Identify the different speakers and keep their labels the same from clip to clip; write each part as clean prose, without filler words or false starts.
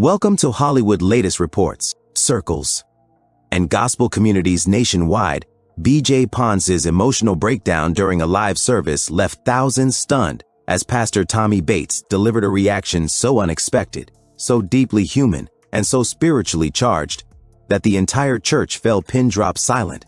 Speaker 1: Welcome to Hollywood Latest Reports, Circles, and gospel communities nationwide. BJ Pons' emotional breakdown during a live service left thousands stunned as Pastor Tommy Bates delivered a reaction so unexpected, so deeply human, and so spiritually charged that the entire church fell pin-drop silent,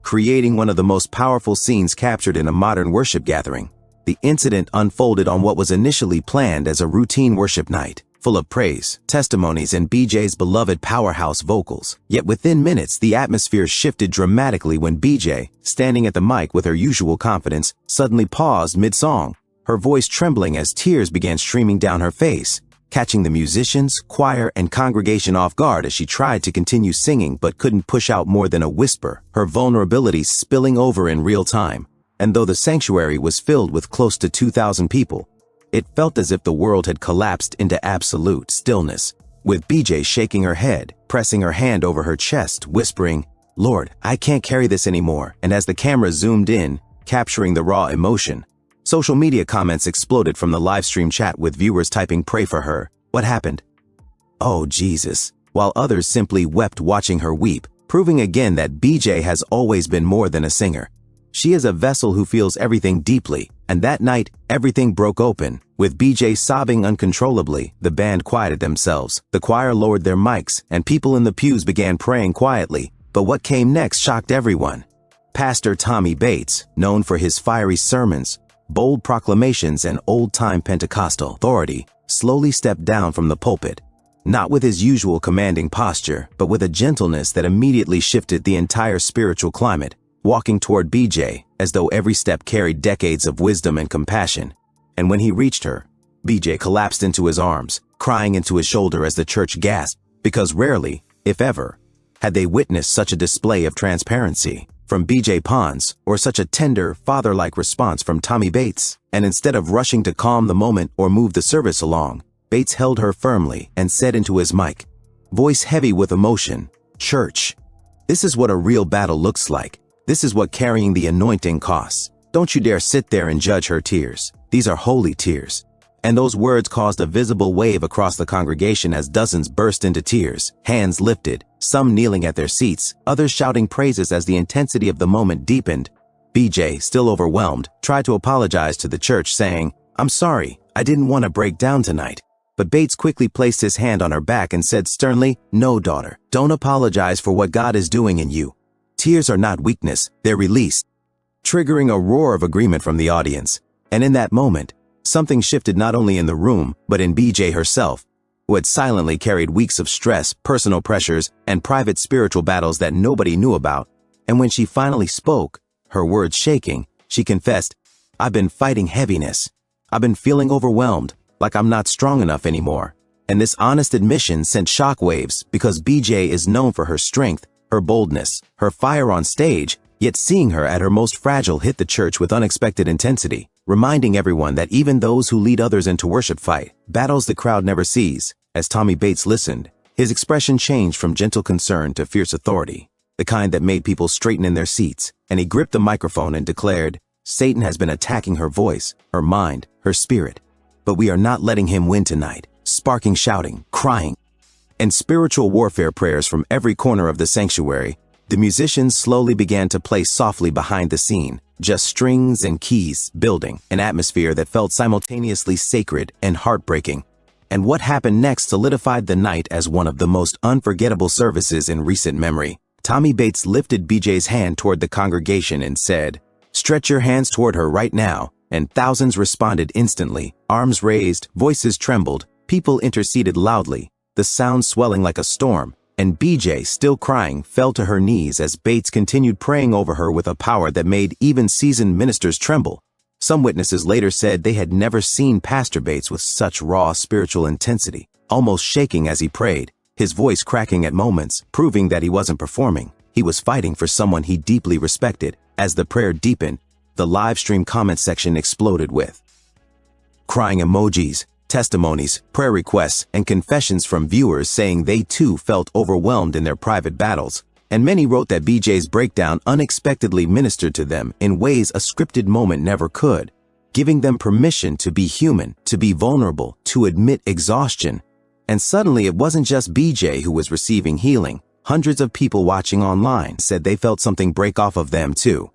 Speaker 1: creating one of the most powerful scenes captured in a modern worship gathering. The incident unfolded on what was initially planned as a routine worship night, full of praise, testimonies, and BJ's beloved powerhouse vocals. Yet within minutes, the atmosphere shifted dramatically when BJ, standing at the mic with her usual confidence, suddenly paused mid-song, her voice trembling as tears began streaming down her face, catching the musicians, choir, and congregation off guard as she tried to continue singing but couldn't push out more than a whisper, her vulnerability spilling over in real time. And though the sanctuary was filled with close to 2,000 people, it felt as if the world had collapsed into absolute stillness, with BJ shaking her head, pressing her hand over her chest, whispering, "Lord, I can't carry this anymore." And as the camera zoomed in, capturing the raw emotion, social media comments exploded from the live stream chat with viewers typing, "Pray for her. What happened? Oh, Jesus," while others simply wept watching her weep, proving again that BJ has always been more than a singer. She is a vessel who feels everything deeply, and that night, everything broke open. With BJ sobbing uncontrollably, the band quieted themselves, the choir lowered their mics, and people in the pews began praying quietly. But what came next shocked everyone. Pastor Tommy Bates, known for his fiery sermons, bold proclamations, and old-time Pentecostal authority, slowly stepped down from the pulpit, not with his usual commanding posture, but with a gentleness that immediately shifted the entire spiritual climate, walking toward BJ as though every step carried decades of wisdom and compassion. And when he reached her, BJ collapsed into his arms, crying into his shoulder as the church gasped, because rarely, if ever, had they witnessed such a display of transparency from BJ Pons, or such a tender, father-like response from Tommy Bates. And instead of rushing to calm the moment or move the service along, Bates held her firmly and said into his mic, voice heavy with emotion, "Church, this is what a real battle looks like. This is what carrying the anointing costs. Don't you dare sit there and judge her tears. These are holy tears." And those words caused a visible wave across the congregation as dozens burst into tears, hands lifted, some kneeling at their seats, others shouting praises as the intensity of the moment deepened. BJ, still overwhelmed, tried to apologize to the church, saying, "I'm sorry, I didn't want to break down tonight." But Bates quickly placed his hand on her back and said sternly, "No, daughter, don't apologize for what God is doing in you. Tears are not weakness, they're release," triggering a roar of agreement from the audience. And in that moment, something shifted not only in the room, but in BJ herself, who had silently carried weeks of stress, personal pressures, and private spiritual battles that nobody knew about. And when she finally spoke, her words shaking, she confessed, "I've been fighting heaviness. I've been feeling overwhelmed, like I'm not strong enough anymore." And this honest admission sent shockwaves because BJ is known for her strength, her boldness, her fire on stage, yet seeing her at her most fragile hit the church with unexpected intensity, reminding everyone that even those who lead others into worship fight battles the crowd never sees. As Tommy Bates listened, his expression changed from gentle concern to fierce authority, the kind that made people straighten in their seats, and he gripped the microphone and declared, "Satan has been attacking her voice, her mind, her spirit, but we are not letting him win tonight," sparking shouting, crying, and spiritual warfare prayers from every corner of the sanctuary. The musicians slowly began to play softly behind the scene, just strings and keys, building an atmosphere that felt simultaneously sacred and heartbreaking. And what happened next solidified the night as one of the most unforgettable services in recent memory. Tommy Bates lifted BJ's hand toward the congregation and said, "Stretch your hands toward her right now," and thousands responded instantly, arms raised, voices trembled, people interceded loudly, the sound swelling like a storm, and BJ, still crying, fell to her knees as Bates continued praying over her with a power that made even seasoned ministers tremble. Some witnesses later said they had never seen Pastor Bates with such raw spiritual intensity, almost shaking as he prayed, his voice cracking at moments, proving that he wasn't performing. He was fighting for someone he deeply respected. As the prayer deepened, the live stream comment section exploded with crying emojis, testimonies, prayer requests, and confessions from viewers saying they too felt overwhelmed in their private battles. And many wrote that BJ's breakdown unexpectedly ministered to them in ways a scripted moment never could, giving them permission to be human, to be vulnerable, to admit exhaustion. And suddenly it wasn't just BJ who was receiving healing. Hundreds of people watching online said they felt something break off of them too.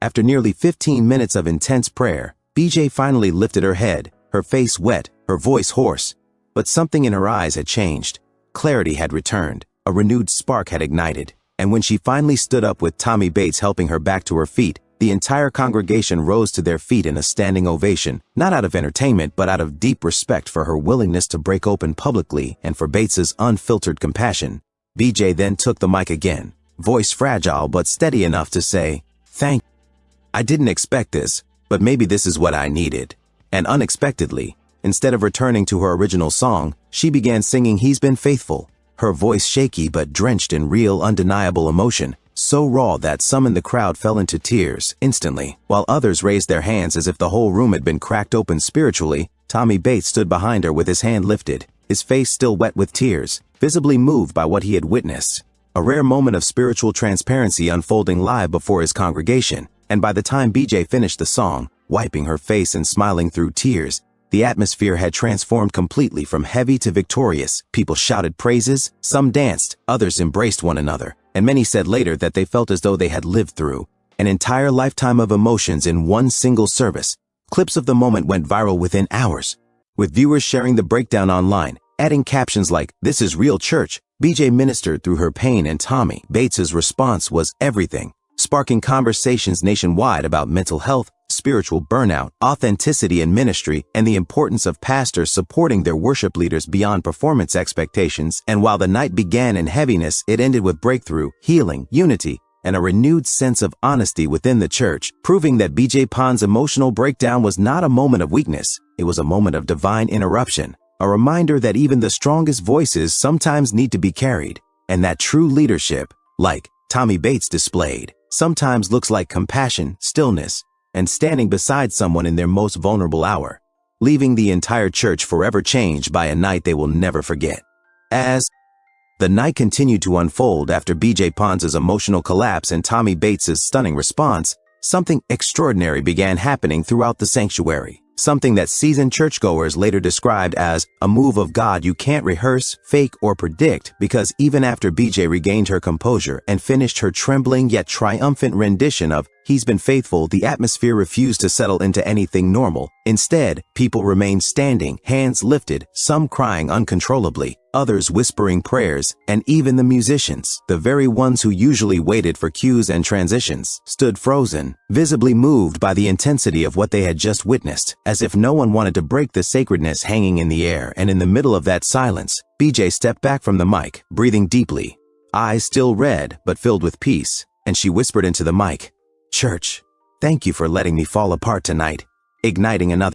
Speaker 1: After nearly 15 minutes of intense prayer, BJ finally lifted her head, her face wet, her voice hoarse. But something in her eyes had changed. Clarity had returned, a renewed spark had ignited, and when she finally stood up with Tommy Bates helping her back to her feet, the entire congregation rose to their feet in a standing ovation, not out of entertainment but out of deep respect for her willingness to break open publicly and for Bates's unfiltered compassion. BJ then took the mic again, voice fragile but steady enough to say, "Thank you. I didn't expect this, but maybe this is what I needed." And unexpectedly, instead of returning to her original song, she began singing "He's Been Faithful," her voice shaky but drenched in real, undeniable emotion, so raw that some in the crowd fell into tears instantly, while others raised their hands as if the whole room had been cracked open spiritually. Tommy Bates stood behind her with his hand lifted, his face still wet with tears, visibly moved by what he had witnessed. A rare moment of spiritual transparency unfolding live before his congregation, and by the time BJ finished the song, wiping her face and smiling through tears, the atmosphere had transformed completely from heavy to victorious. People shouted praises, some danced, others embraced one another, and many said later that they felt as though they had lived through an entire lifetime of emotions in one single service. Clips of the moment went viral within hours, with viewers sharing the breakdown online, adding captions like, "This is real church." BJ ministered through her pain and Tommy Bates's response was everything, sparking conversations nationwide about mental health, spiritual burnout, authenticity in ministry, and the importance of pastors supporting their worship leaders beyond performance expectations. And while the night began in heaviness, it ended with breakthrough, healing, unity, and a renewed sense of honesty within the church, proving that BJ Pons' emotional breakdown was not a moment of weakness. It was a moment of divine interruption, a reminder that even the strongest voices sometimes need to be carried, and that true leadership, like Tommy Bates displayed, sometimes looks like compassion, stillness, and standing beside someone in their most vulnerable hour, leaving the entire church forever changed by a night they will never forget. As the night continued to unfold after BJ Pons' emotional collapse and Tommy Bates' stunning response, something extraordinary began happening throughout the sanctuary. Something that seasoned churchgoers later described as a move of God you can't rehearse, fake, or predict, because even after BJ regained her composure and finished her trembling yet triumphant rendition of "He's Been Faithful," the atmosphere refused to settle into anything normal. Instead, people remained standing, hands lifted, some crying uncontrollably, others whispering prayers, and even the musicians, the very ones who usually waited for cues and transitions, stood frozen, visibly moved by the intensity of what they had just witnessed, as if no one wanted to break the sacredness hanging in the air. And in the middle of that silence, BJ stepped back from the mic, breathing deeply, eyes still red but filled with peace, and she whispered into the mic, "Church, thank you for letting me fall apart tonight," igniting another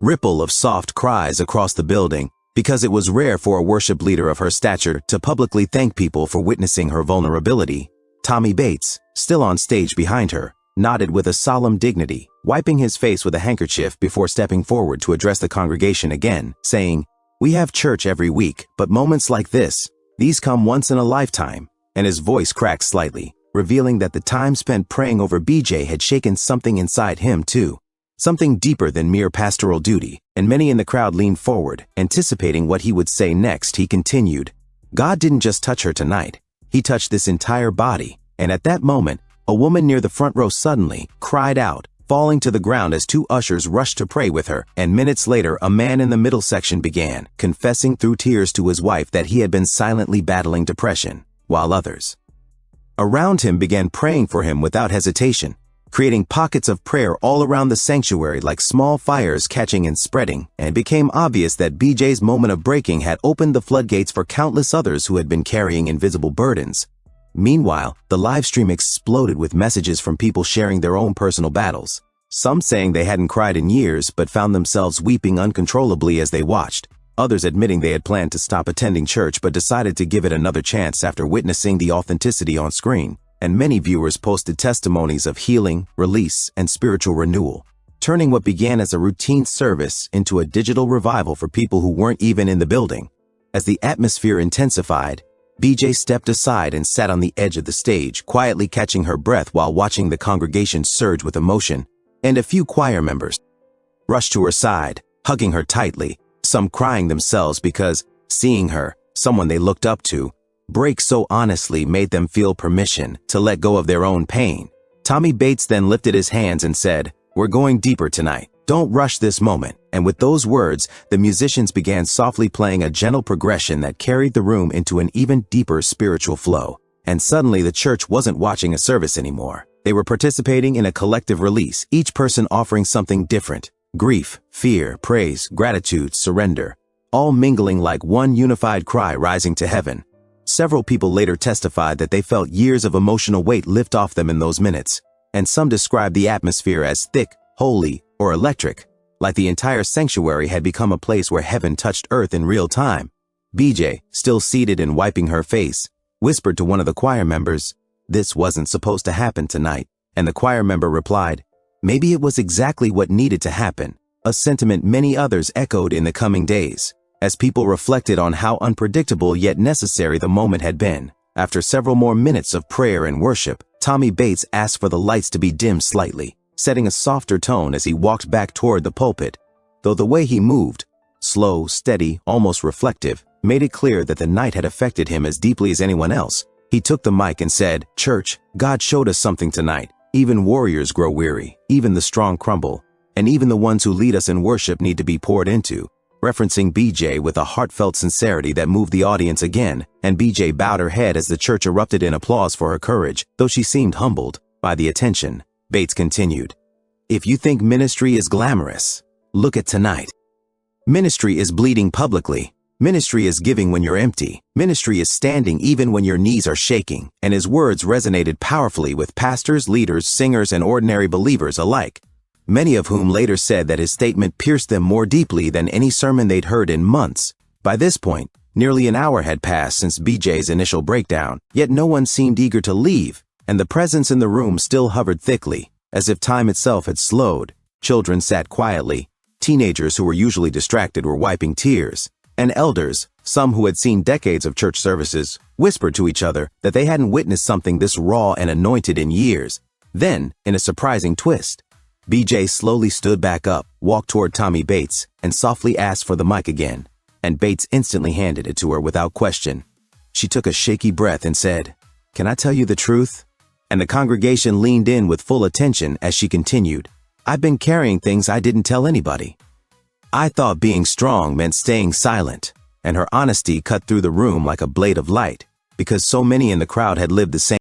Speaker 1: ripple of soft cries across the building, because it was rare for a worship leader of her stature to publicly thank people for witnessing her vulnerability. Tommy Bates, still on stage behind her, nodded with a solemn dignity, wiping his face with a handkerchief before stepping forward to address the congregation again, saying, "We have church every week, but moments like this, these come once in a lifetime," and his voice cracked slightly, revealing that the time spent praying over BJ had shaken something inside him too. Something deeper than mere pastoral duty, and many in the crowd leaned forward, anticipating what he would say next. He continued, "God didn't just touch her tonight, he touched this entire body." And at that moment, a woman near the front row suddenly cried out, falling to the ground as two ushers rushed to pray with her. And minutes later, a man in the middle section began, confessing through tears to his wife that he had been silently battling depression, while others around him began praying for him without hesitation, creating pockets of prayer all around the sanctuary like small fires catching and spreading. And it became obvious that BJ's moment of breaking had opened the floodgates for countless others who had been carrying invisible burdens. Meanwhile, the live stream exploded with messages from people sharing their own personal battles, some saying they hadn't cried in years but found themselves weeping uncontrollably as they watched, others admitting they had planned to stop attending church but decided to give it another chance after witnessing the authenticity on screen. And many viewers posted testimonies of healing, release, and spiritual renewal, turning what began as a routine service into a digital revival for people who weren't even in the building. As the atmosphere intensified, BJ stepped aside and sat on the edge of the stage, quietly catching her breath while watching the congregation surge with emotion, and a few choir members rushed to her side, hugging her tightly, some crying themselves because Seeing her, someone they looked up to, break so honestly made them feel permission to let go of their own pain. Tommy Bates then lifted his hands and said, "We're going deeper tonight. Don't rush this moment." And with those words, the musicians began softly playing a gentle progression that carried the room into an even deeper spiritual flow. And suddenly the church wasn't watching a service anymore. They were participating in a collective release, each person offering something different: grief, fear, praise, gratitude, surrender, all mingling like one unified cry rising to heaven. Several people later testified that they felt years of emotional weight lift off them in those minutes, and some described the atmosphere as thick, holy, or electric, like the entire sanctuary had become a place where heaven touched earth in real time. BJ, still seated and wiping her face, whispered to one of the choir members, "This wasn't supposed to happen tonight," and the choir member replied, "Maybe it was exactly what needed to happen," a sentiment many others echoed in the coming days. As people reflected on how unpredictable yet necessary the moment had been, after several more minutes of prayer and worship, Tommy Bates asked for the lights to be dimmed slightly, setting a softer tone as he walked back toward the pulpit. Though the way he moved, slow, steady, almost reflective, made it clear that the night had affected him as deeply as anyone else. He took the mic and said, "Church, God showed us something tonight. Even warriors grow weary, even the strong crumble, and even the ones who lead us in worship need to be poured into," referencing BJ with a heartfelt sincerity that moved the audience again, and BJ bowed her head as the church erupted in applause for her courage, though she seemed humbled by the attention. Bates continued, "If you think ministry is glamorous, look at tonight. Ministry is bleeding publicly. Ministry is giving when you're empty. Ministry is standing even when your knees are shaking." And his words resonated powerfully with pastors, leaders, singers, and ordinary believers alike, many of whom later said that his statement pierced them more deeply than any sermon they'd heard in months. By this point, nearly an hour had passed since BJ's initial breakdown, yet no one seemed eager to leave, and the presence in the room still hovered thickly, as if time itself had slowed. Children sat quietly. Teenagers who were usually distracted were wiping tears, and elders, some who had seen decades of church services, whispered to each other that they hadn't witnessed something this raw and anointed in years. Then, in a surprising twist, BJ slowly stood back up, walked toward Tommy Bates, and softly asked for the mic again, and Bates instantly handed it to her without question. She took a shaky breath and said, "Can I tell you the truth?" And the congregation leaned in with full attention as she continued, "I've been carrying things I didn't tell anybody. I thought being strong meant staying silent," and her honesty cut through the room like a blade of light, because so many in the crowd had lived the same